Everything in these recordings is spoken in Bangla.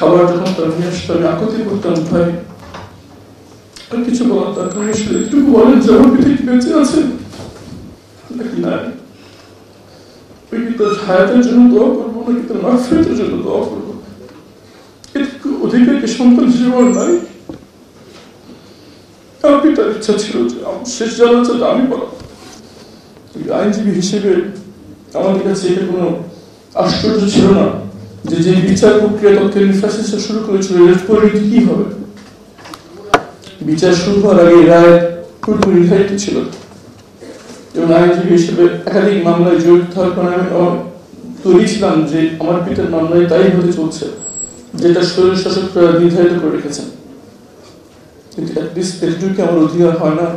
খাবার যখন তারা নিয়ে আসতো আমি আকুতি করতাম, ভাই আর কিছু বলার দরকার নেই, একটুকু বলেন যে আমার পিঠে কি বেঁচে আছে নাকি নাই, ওই কি তার হায়াতের জন্য দোয়া করবো নাকি তার মাগফিরাতের জন্য দোয়া করবো, এটুকু অধিকার কি সন্তান জীবন নাই? আমার পিতার ইচ্ছা ছিল যে আমার শেষ জানাজাটা আমি পড়াবো। আইনজীবী হিসেবে আমাদের কাছে এটা কোনো আশ্চর্য ছিল না যে যে বিচার প্রক্রিয়া তৎকালীন ফ্যাসিস্টরা শুরু করেছিল এর পরিণতি কি হবে। বিচার শুরু হওয়ার আগে রায় পূর্ব নির্ধারিত ছিল এবং আইনজীবী হিসেবে একাধিক মামলায় জড়িত থাকার কারণে আমি তৈরি ছিলাম যে আমার পিতার মামলায় তাই হতে চলছে যেটা শরীর শাসকরা নির্ধারিত করে রেখেছেন, কিন্তু এটুকু আমার অধিকার হয় না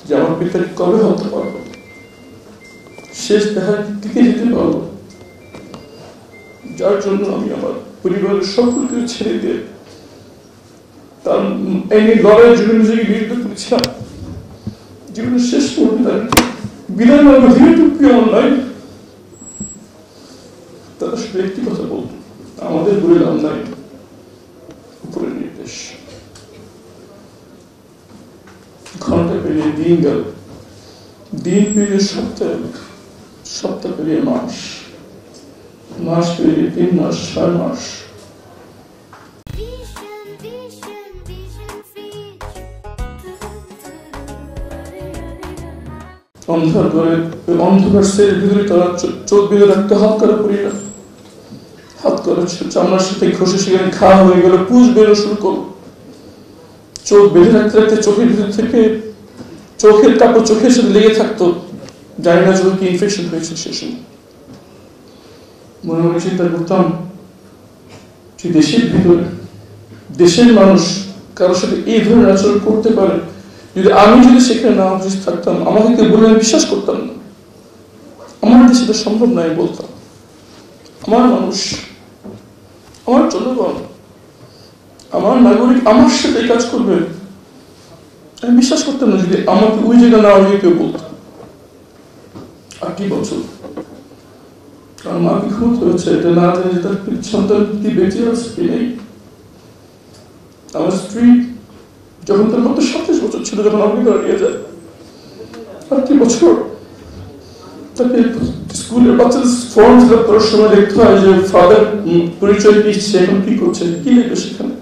যে আমার পিতাকে কবে হত্যা পারবো, শেষ দেখার দিকে যেতে পারবো, যার জন্য আমি আমার পরিবারের সকলকে ছেড়ে দিয়ে তার এই লড়াইয়ের জন্য নিজেকে বিরুদ্ধ করেছিলাম। জীবনের শেষ মুহূর্তে তার বিদায় নেওয়ার অধিকারটুকু আমার নাই। তারা শুধু একটি কথা বলতো, আমাদের বলিলাম নাই, উপরের নির্দেশ। ঘন্টা পেরিয়ে দিন গেল, দিন পেরিয়ে সপ্তাহ, সপ্তাহ পেরিয়ে মাস, মাস পেরিয়ে 3 মাস, 6 মাস। অন্ধকার করে অন্ধকার সের ভিতরে তারা চোখ বেঁধে রাখতে হাত করা পড়ি না, হাত করা চামড়ার সাথে ঘষে সেখানে খাওয়া হয়ে গেল, পুষ বেরো শুরু করলো। চোখ বেঁধে রাখতে রাখতে চোখের ভিতর থেকে চোখের কাপড় চোখের সাথে লেগে থাকতো, জানি না চোখে কি ইনফেকশন হয়েছে। সে সময় মনে মনে চিন্তা করতাম যে দেশের ভিতরে দেশের মানুষ কারোর সাথে এই ধরনের আচরণ করতে পারে, আমি যদি সেখানে না উপস্থিত থাকতাম আমাকে কেউ বলে আমি বিশ্বাস করতাম না। আমার দেশে তো সম্ভব নয় বলতাম, আমার মানুষ, আমার জনগণ, আমার নাগরিক আমার সাথে কাজ করবে, আমি বিশ্বাস করতাম না যদি আমাকে ওই জায়গা না হয়ে কেউ বলতো। 8 বছর কারণ মা কি ক্ষমতা হয়েছে এটা না জানে যে তার সন্তান কি বেঁচে আছে কি নেই। আমার স্ত্রী যখন তার মধ্যে 27 বছর ছিল যখন আমাকে তারা নিয়ে যায়, 8 বছর তাকে স্কুলের বাচ্চাদের ফর্ম ফিল আপ করার সময় দেখতে হয় যে ফাদার পরিচয় কি, সে এখন কি করছে, কি লিখবে সেখানে,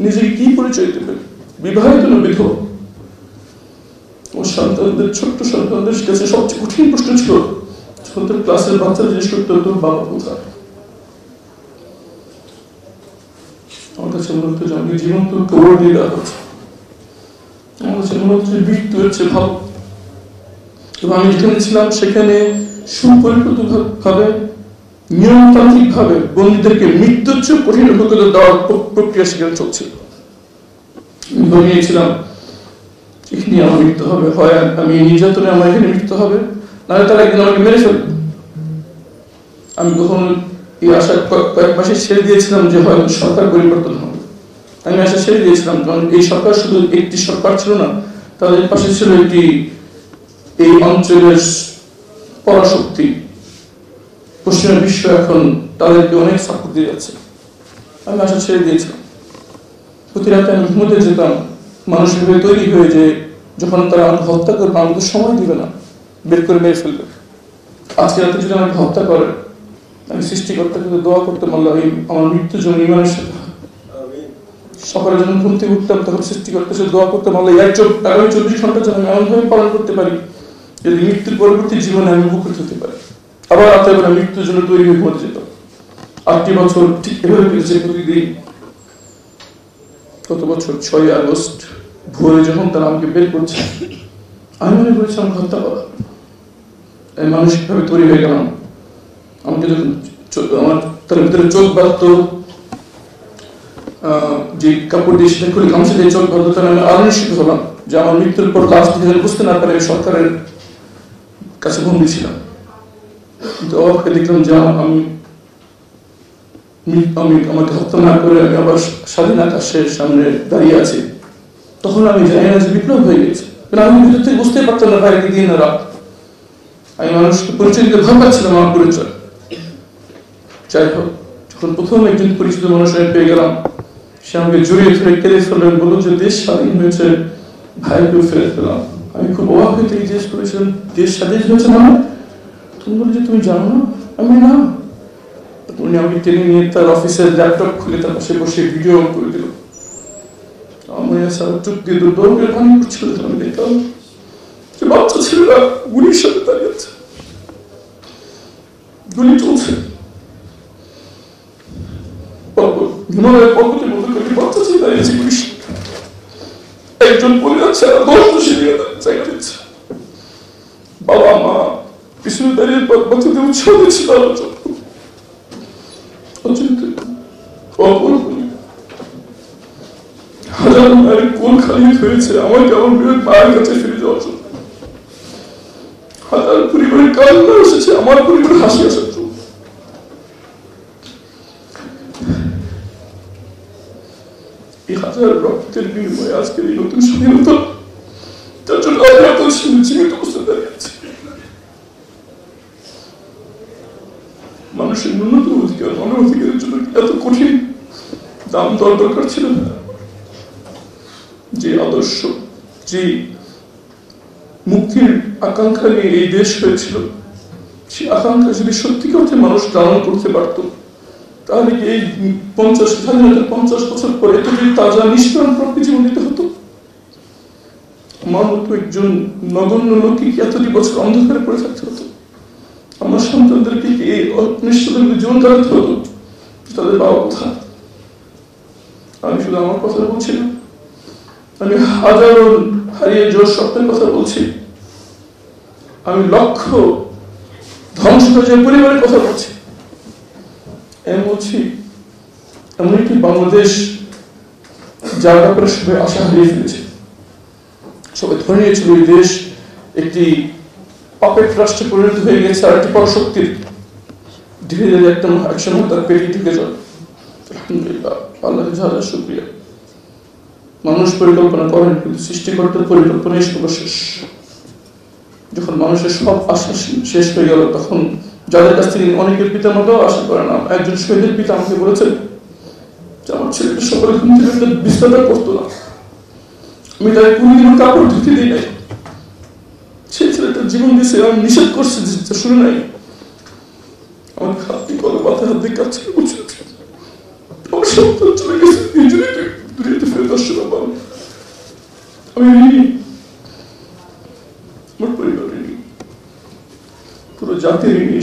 নিজেকে কি পরিচয় দেবে, বিবাহিত না বিধবা। ওর সন্তানদের ছোট্ট সন্তানদের কাছে সবচেয়ে কঠিন প্রশ্ন ছিল যখন ক্লাসের বাচ্চারা জিজ্ঞেস করতো তোর বাবা কোথায়। আমার কাছে মনে হতো যে আমাকে জীবন্ত কবর দিয়ে দেওয়া হচ্ছে, আমার কাছে মনে হচ্ছে মৃত্যু হচ্ছে ভাব। এবং আমি যেখানে ছিলাম সেখানে সুপরিকল্পিত ভাবে নিয়মতান্ত্রিক ভাবে বন্দীদেরকে মৃত্যুর চেয়ে কঠিন অভিজ্ঞতা দেওয়ার প্রক্রিয়া সেখানে চলছিল। বনিয়েছিলাম এখানে আমার মৃত্যু হবে, হয় আমি নির্যাতনে আমার এখানে মৃত্যু হবে, নাহলে তারা একদিন আমাকে মেরে ফেলবে। আমি কখনো এই আশা কয়েক মাসে ছেড়ে দিয়েছিলাম যে হয় সরকার পরিবর্তন হবে, আমি আশা ছেড়ে দিয়েছিলাম কারণ এই সরকার শুধু একটি সরকার ছিল না, তাদের পাশে ছিল একটি এই অঞ্চলের পরাশক্তি, পশ্চিমা বিশ্ব এখন তাদেরকে অনেক সাপোর্ট দিয়ে যাচ্ছে। আমি আশা ছেড়ে দিয়েছিলাম। প্রতি রাতে আমি ঘুমোতে যেতাম মানুষের তৈরি হয়ে যে যখন তারা আমাকে হত্যা করবে আমাকে সময় দিবে না, বের করে মেরে ফেলবে। আজকে রাতে যদি আমাকে হত্যা করে আমি সৃষ্টিকর্তাকে দোয়া করতে পারলাম আমার মৃত্যুর জন্য ইমানের সাথে। সকালে যখন ঘুম থেকে উঠতাম তখন সৃষ্টিকর্তার সাথে দোয়া করতে পারলাম আগামী 24 ঘন্টা যেন আমি এমনভাবে পালন করতে পারি যদি মৃত্যুর পরবর্তী জীবনে আমি উপকৃত হতে পারি। আবার রাতে বেলা মৃত্যুর জন্য তৈরি হয়ে ঘুমাতে যেতাম। 8 বছর ঠিক এভাবে পেরেছে প্রতিদিন। গত বছর 6 আগস্ট ভোরে যখন তারা আমাকে বের করছে আমি মনে করেছি আমাকে হত্যা করা, আমি মানসিকভাবে তৈরি হয়ে গেলাম। আমাকে যখন আমার তার ভিতরে চোখ বাঁধত, যে কাপড় দিয়ে সেটা খুলে গামছা দিয়ে চোখ বাঁধত, আমি আরো নিশ্চিত হলাম যে আমার মৃত্যুর পর লাশ দিয়ে বুঝতে না পারে সরকারের কাছে বন্দী ছিলাম। কিন্তু অবাক দেখলাম যে আমাকে হত্যা না করে আমি আবার স্বাধীন আকাশের সামনে দাঁড়িয়ে আছি। তখন আমি জানি না যে বিপ্লব হয়ে গেছে, আমি ভিতর থেকে বুঝতেই পারতাম না বাইরে দিন না রাত। আমি মানুষকে পরিচয় দিতে ভয় পাচ্ছিলাম আমার পরিচয়। যাই হোক তখন প্রথম একজন পরিচিত মানুষ আমি পেয়ে গেলাম, সে আমাকে জড়িয়ে ধরে কেঁদে ফেললেন, বলল যে দেশ স্বাধীন হয়েছে, ভাইকেও ফেরত পেলাম। আমি খুব অবাক হয়ে থেকে জিজ্ঞেস করেছিলাম, দেশ স্বাধীন হয়েছে মানে? তুমি বলে যে তুমি জানো না? আমি না। উনি আমাকে টেনে নিয়ে তার অফিসের ল্যাপটপ খুলে তার পাশে বসে ভিডিও অন করে দিল। আমার সারা চোখ দিয়ে দুর্দৌড়ের পানি করছিল। আমি দেখতাম যে বাচ্চা ছেলেরা গুলির সাথে দাঁড়িয়ে আছে, গুলি চলছে, হিমালয়ের পর্বতের মতো করে বাচ্চা ছেলে দাঁড়িয়েছে গুলির সাথে। একজন বলে যাচ্ছে আর 10 সিঁড়ি জায়গা দিচ্ছে। বাবা মা পিছনে দাঁড়িয়ে বাচ্চাদের উৎসাহ দিচ্ছে, তারা হাজার মায়ের কোল খালি হয়েছে আমার কেমন মায়ের কাছে ফিরে যাওয়ার জন্য। হাজার পরিবারের কান্না এসেছে আমার পরিবারের হাসি আসার জন্য। এই হাজার রক্তের বিনিময়ে আজকের এই নতুন স্বাধীনতা, যার জন্য আমরা এত জীবিত অবস্থায় দাঁড়িয়ে আছি। মানুষের ন্যূনতম অধিকার, মানব অধিকারের জন্য এত কঠিন দাম দর দরকার ছিল না। যে আদর্শ, যে মুক্তির আকাঙ্ক্ষা নিয়ে এই দেশ হয়েছিল, সেই আকাঙ্ক্ষা যদি সত্যিকার অর্থে মানুষ ধারণ করতে পারত, তাহলে কি এই 50 বছর পরে এত যে তাজা নিষ্প্রাণ প্রকৃতি জীবন দিতে হতো? আমার মতো একজন নগণ্য লোককে কি এতটি বছর অন্ধকারে পড়ে থাকতে হতো? আমার সন্তানদেরকে কি এই অনিশ্চয়তার জীবন কাটাতে হতো? তাদের বাবা কোথায়? আমি শুধু আমার কথা বলছি না, আমি হাজারো হারিয়ে যাওয়ার স্বপ্নের কথা বলছি, আমি লক্ষ ধ্বংস হয়ে যাওয়া পরিবারের কথা বলছি। বলছি এমন একটি বাংলাদেশ যার ব্যাপারে সবাই আশা হারিয়ে ফেলেছে। সবাই ধরে নিয়েছিল এই দেশ একটি পাপেট রাষ্ট্রে পরিণত হয়ে গেছে, আর একটি পরশক্তির ধীরে ধীরে একসময় তার পেটে ঢুকে যাবে। আলহামদুলিল্লাহ, আল্লাহ হাজার শুকরিয়া। মানুষ পরিকল্পনা করেন, কিন্তু সৃষ্টিকর্তার পরিকল্পনাই সর্বশেষ। যখন মানুষের সব আশা শেষ হয়ে গেল, তখন যাদের কাছ থেকে অনেকের পিতা মাতাও আশা করে না। একজন শহীদের পিতা আমাকে বলেছেন যে আমার ছেলেটা সকালে ঘুম থেকে বিছানা করতো না, আমি তাই কোনদিন কাপড় ধুতে দিই নাই। সেই ছেলেটার জীবন দিয়েছে, আমি নিষেধ করছি, শুনে নাই। আমার হাতটি করে মাথায় হাত দিয়ে কাছে বলছে আমার সন্তান চলে গেছে, দুনিয়াতে ফেরত আসছে না। আমি ঋণী, আমার পরিবার ঋণী, পুরো জাতির ঋণী।